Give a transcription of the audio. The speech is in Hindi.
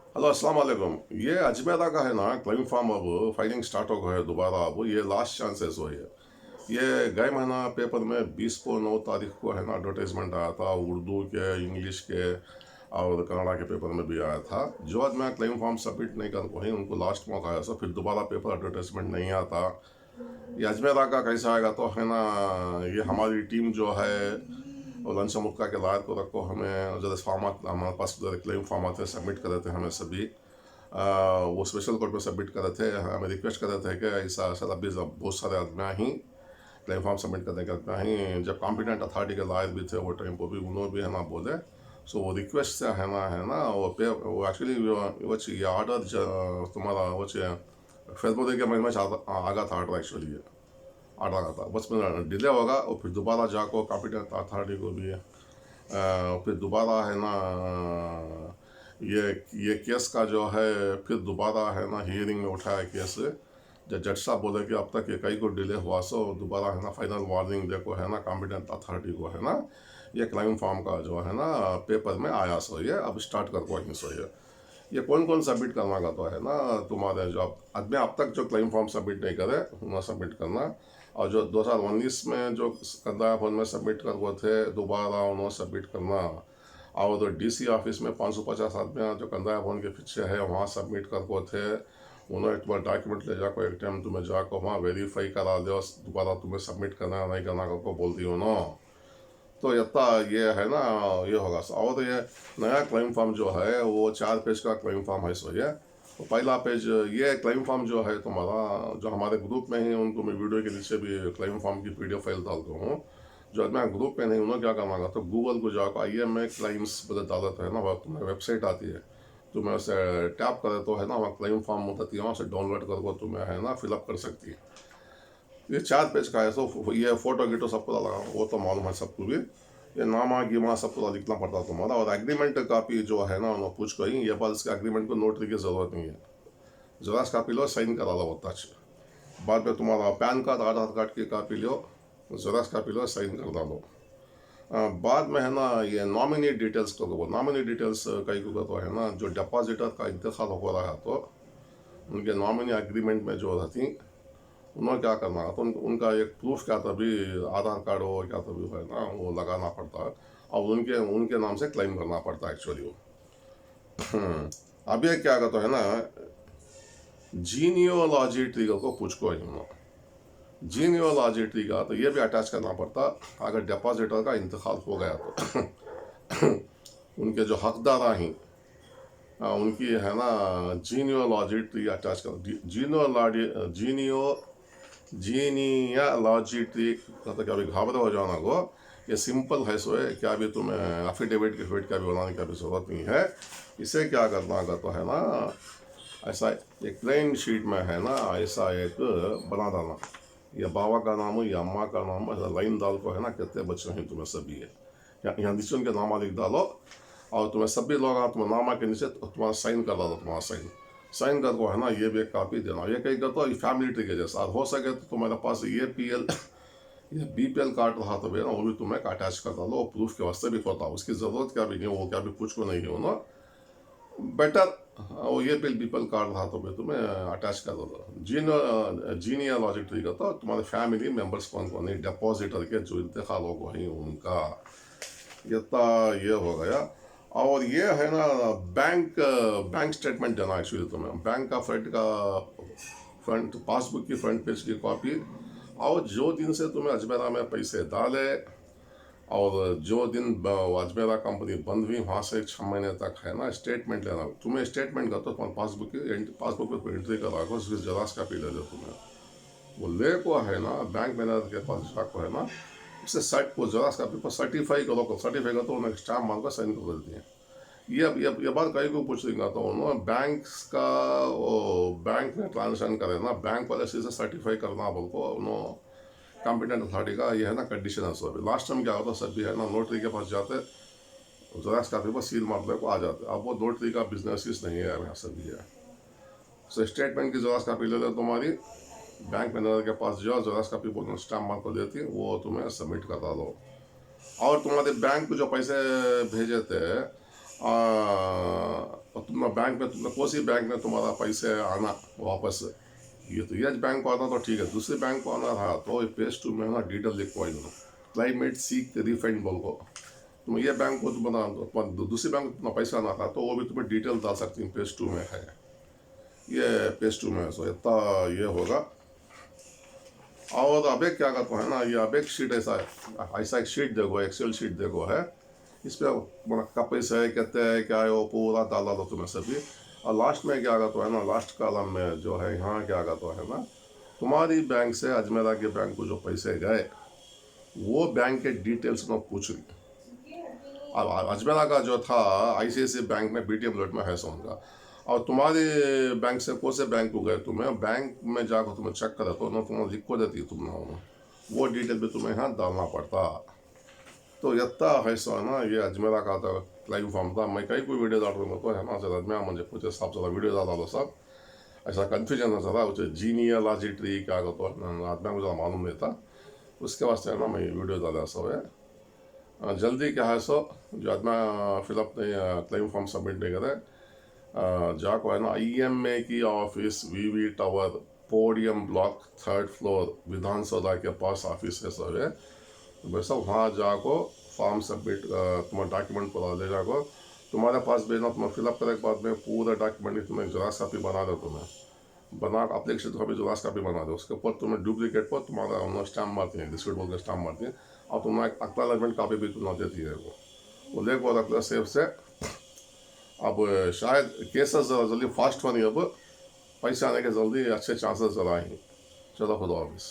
हेलो अस्सलाम वालेकुम। ये अजमेरा का है ना क्लेम फार्म, अब फाइलिंग स्टार्ट हो गया है दोबारा। अब ये लास्ट चांसेस हो ये गए महीना पेपर में 20 को 9 तारीख को है ना एडवर्टाइजमेंट आया था, उर्दू के, इंग्लिश के और कन्नड़ा के पेपर में भी आया था। जो आज मैं क्लेम फॉर्म सबमिट नहीं कर पाई उनको लास्ट मौका आया था, फिर दोबारा पेपर एडवर्टाइजमेंट नहीं आता। ये अजमेरा का कैसा आएगा तो है ना, ये हमारी टीम जो है और लंच मुक्का के लायक को रखो, हमें जरा फॉर्म हमारे पास क्लेम फॉर्म आते हैं, सबमिट कर देते हैं हमें सभी। वो स्पेशल कोर्ट में सबमिट कर रहे थे, हमें रिक्वेस्ट कर रहे थे कि ऐसा सर अभी बहुत सारे आदमी ही क्लेम फॉर्म सबमिट करने के आदमी ही, जब कॉम्पिटेंट अथॉरिटी के लायक भी थे वो टाइम पर भी उन्होंने भी है ना बोले। सो वो रिक्वेस्ट से है ना वो एक्चुअली वो ये ऑर्डर तुम्हारा वो फरवरी के महीने में आगा था ऑर्डर, एक्चुअली आ रहा था, बस मेरा डिले होगा और फिर दोबारा जाको कॉम्पिटेंट अथॉरिटी को भी फिर दोबारा है ना ये केस का जो है फिर दोबारा है ना हियरिंग में उठाया केस। जब जज साहब बोले कि अब तक ये कई को डिले हुआ, सो दोबारा है ना फाइनल वार्निंग देखो है ना कॉम्पिटेंट अथॉरिटी को है ना, ये क्लाइम फॉर्म का जो है ना पेपर में आया, सो ये अब स्टार्ट कर पाएंगे। सो ये कौन कौन सबमिट करना का तो है ना, तुम्हारे जो आदमी अब तक जो क्लेम फॉर्म सबमिट नहीं करे उन्हें सबमिट करना, और जो 2019 में जो कंदाया फोन में सबमिट कर वो थे दोबारा उन्होंने सबमिट करना, और डीसी ऑफिस में 550 आदमी जो कंदाया भवन के पीछे है वहाँ सबमिट कर वो थे, उन्होंने एक बार डॉक्यूमेंट ले जाको एक टाइम तुम्हें जाको वहाँ वेरीफाई करा दो, दोबारा तुम्हें सबमिट करना नहीं करना को बोलती हो ना। तो इतना ये है ना ये होगा। और ये नया क्लेम फॉर्म जो है वो 4 पेज का क्लेम फॉर्म है। सो ये तो पहला पेज ये क्लेम फॉर्म जो है तुम्हारा, जो हमारे ग्रुप में ही उनको मैं वीडियो के नीचे भी क्लेम फॉर्म की पीडीएफ फाइल डालता हूँ। जो मैं ग्रुप में नहीं उन्होंने क्या करना तो गूगल को जाकर IMA क्लेम्स बदल डालते है ना, वह तुम्हें वेबसाइट आती है, तुम्हें उसे टैप करे तो है ना वहाँ क्लेम फॉर्म होती है, वहाँ से डाउनलोड करके तुम्हें है ना फिलअप कर सकती है। ये 4 पेज का है। सो ये फोटो गिटो सबको लगा वो तो मालूम है सबको भी, ये नामा गिमा सब पूरा लिखना पड़ता तुम्हारा, और एग्रीमेंट कापी जो है ना उन्होंने पूछ कही ये बात, इसके एग्रीमेंट को नोटरी की जरूरत नहीं है, जरास कापी लो साइन करा लो होता है। बाद में तुम्हारा पैन कार्ड आधार कार्ड की कापी लो, जरास कापी लो साइन कर डालो। बाद में है ना ये नॉमिनी डिटेल्स को नॉमिनी डिटेल्स कई को तो है ना जो डिपॉजिटर का इंतकाल हो रहा है तो उनके नॉमिनी एग्रीमेंट में जो रहती उन्होंने क्या करना है तो उनका एक प्रूफ क्या तभी आधार कार्ड हो क्या तभी है ना वो लगाना पड़ता है, और उनके उनके नाम से क्लेम करना पड़ता है एक्चुअली वो। अब ये क्या कहते है ना जीनियोलॉजी ट्री को पूछ को जीनियोलॉजी ट्री का तो ये भी अटैच करना पड़ता, अगर डिपॉजिटर का इंतकाल हो गया तो उनके जो हकदार हैं उनकी है ना जीनियोलॉजी ट्री अटैच कर जीनियोलॉजी ट्री का तो क्या भी घाबरा हो जाना को, ये सिंपल है। सो है क्या भी तुम्हें एफिडेविट के फिट का भी बनाने की भी ज़रूरत नहीं है। इसे क्या करना अगर तो है ना ऐसा एक प्लेन शीट में है ना ऐसा एक बना डालना, या बाबा का नाम हो या अम्मा का नाम हो, ऐसा लाइन डाल को है ना कितने बच्चे हैं तुम्हें सभी है, यहाँ नीचे उनके नाम लिख डालो, और तुम्हें सभी लोग तुम्हें नामा के नीचे तुम्हारा साइन कर डालो, तुम्हारा साइन साइन कर को है ना ये भी एक कॉपी देना। ये कहीं करता है फैमिली ट्री के जैसा, हो सके तो तुम्हारे पास ये PL ये BPL कार्ड रहा तो भी ना वो भी तुम्हें अटैच कर डालो, प्रूफ के वास्ते भी होता है, उसकी ज़रूरत क्या भी नहीं, वो क्या भी कुछ को नहीं हो ना बेटर, वो ये BPL कार्ड रहा तो भी तुम्हें अटैच कर दो। जीनियोलॉजी ट्री का तो तुम्हारे फैमिली मेम्बर्स कौन कौन है डिपॉजिटर के जो इंतकाल हो गई उनका, ये हो गया। और ये है ना बैंक स्टेटमेंट देना एक्चुअली तुम्हें, बैंक का फ्रंट पासबुक की फ्रंट पेज की कॉपी, और जो दिन से तुम्हें अजमेरा में पैसे डाले और जो दिन अजमेरा कंपनी बंद हुई वहाँ से 6 महीने तक है ना स्टेटमेंट लेना तुम्हें। स्टेटमेंट का तो तुम्हारे पासबुक पे एंट्री करा को उसकी जरास कापी ले दो तुम्हें, वो ले को है ना बैंक मैनेजर के पास जाको है ना उससे सर्ट वो जरास कापी पर सर्टिफाई करो, सर्टिफाई का तो उन्हें स्टाम्प मांग कर साइन कर देती है। ये बात कहीं को पूछ देंगे तो उन्होंने बैंक का वो बैंक में ट्रांजेक्शन करे ना बैंक वाले से सर्टिफाई करना बोल को उन्होंने कॉम्पिटेंट अथॉरिटी का ये है ना कंडीशन है। सो लास्ट टाइम क्या होता सब भी है ना नोटरी के पास जाते जराक्स कापी पर सील मारने को आ जाते, अब वो नोटरी का बिजनेस नहीं है यहाँ से भी है। सो स्टेटमेंट की जराक्स कापी ले लो तुम्हारी, बैंक मैनेजर के पास जाओ जराक्स कापी बोलना स्टाम्प मार को देती वो तुम्हें सबमिट करा दो। और तुम्हारे बैंक को जो पैसे भेजे थे तुमने तुम्हें बैंक में तुमने कौन सी बैंक में तुम्हारा पैसे आना वापस, ये तो यस बैंक को आना तो ठीक है, दूसरे बैंक को आना रहा तो पेज 2 में ना डिटेल लिखो इन्होंने, क्लाइमेट सीक रिफंड बोल को तुम ये बैंक को तुम दूसरे बैंक में पैसा आना था तो वो भी तुम्हें डिटेल डाल सकती हैं, पेज 2 में है, ये पेज 2 में है। सो इतना ये होगा। और अब एक क्या करता है ना, ये अब एक शीट ऐसा एक शीट देखो, एक्सेल शीट देखो है, इस पर का पैसा है कहते हैं क्या है वो पूरा डाला दो तुम्हें सभी। और लास्ट में क्या करता है ना, लास्ट कॉलम में जो है यहाँ क्या करता है ना, तुम्हारी बैंक से अजमेरा के बैंक को जो पैसे गए वो बैंक के डिटेल्स में पूछ रही। अब अजमेरा का जो था ICICI बैंक में BTM लोट में है सो उनका, और तुम्हारे बैंक से कौन से बैंक को गए तुम्हें, बैंक में जाकर तुम्हें चेक करा तो ना तुम्हें लिख को देती तुमने वो डिटेल भी तुम्हें यहाँ डालना पड़ता। तो यत्ता है सो ना, ये अजमेरा का था लाइव फॉर्म था। मैं कहीं कोई वीडियो डाल रहा तो है ना सर अजमेरा मुझे कुछ हिसाब से वीडियो डाला दो सब, ऐसा कन्फ्यूजन है सर उसे जीनियोलॉजी ट्री क्या तो आदमी मुझे मालूम नहीं था, उसके वास्ते है ना मैं वीडियो डाला सब है। जल्दी क्या है सो जो आदमी फिलअप क्लेम फॉर्म सबमिट नहीं करे, जाको है ना IMA की office VV tower podium block 3rd floor विधानसभा के पास ऑफिस है सब है, तो वैसा वहाँ जाको फॉर्म सबमिट तुम्हारा डॉक्यूमेंट पूरा ले जाको तुम्हारे पास भेजना, तुम्हें फिलअप करने के बाद में पूरा डॉक्यूमेंट तुम्हें जेरॉक्स कापी बना दो, तुम्हें बना एप्लीकेशन कॉपी जेरॉक्स कापी बना दो, उसके ऊपर तुम्हें डुप्लीकेट पर तुम्हारा उन्होंने स्टैम्प मारती है, डिस्ट्रिक्ट बोल के स्टैम्प मारती है, और तुम्हें एक एक्नॉलेजमेंट कॉपी भी तुम्हें देती है वो लेको रख लो सेफ से। अब शायद केसेस ज़रा जल्दी फास्ट होनी, अब पैसे आने के जल्दी अच्छे चांसेस ज़रा ही। चलो खुदा हाफिज़।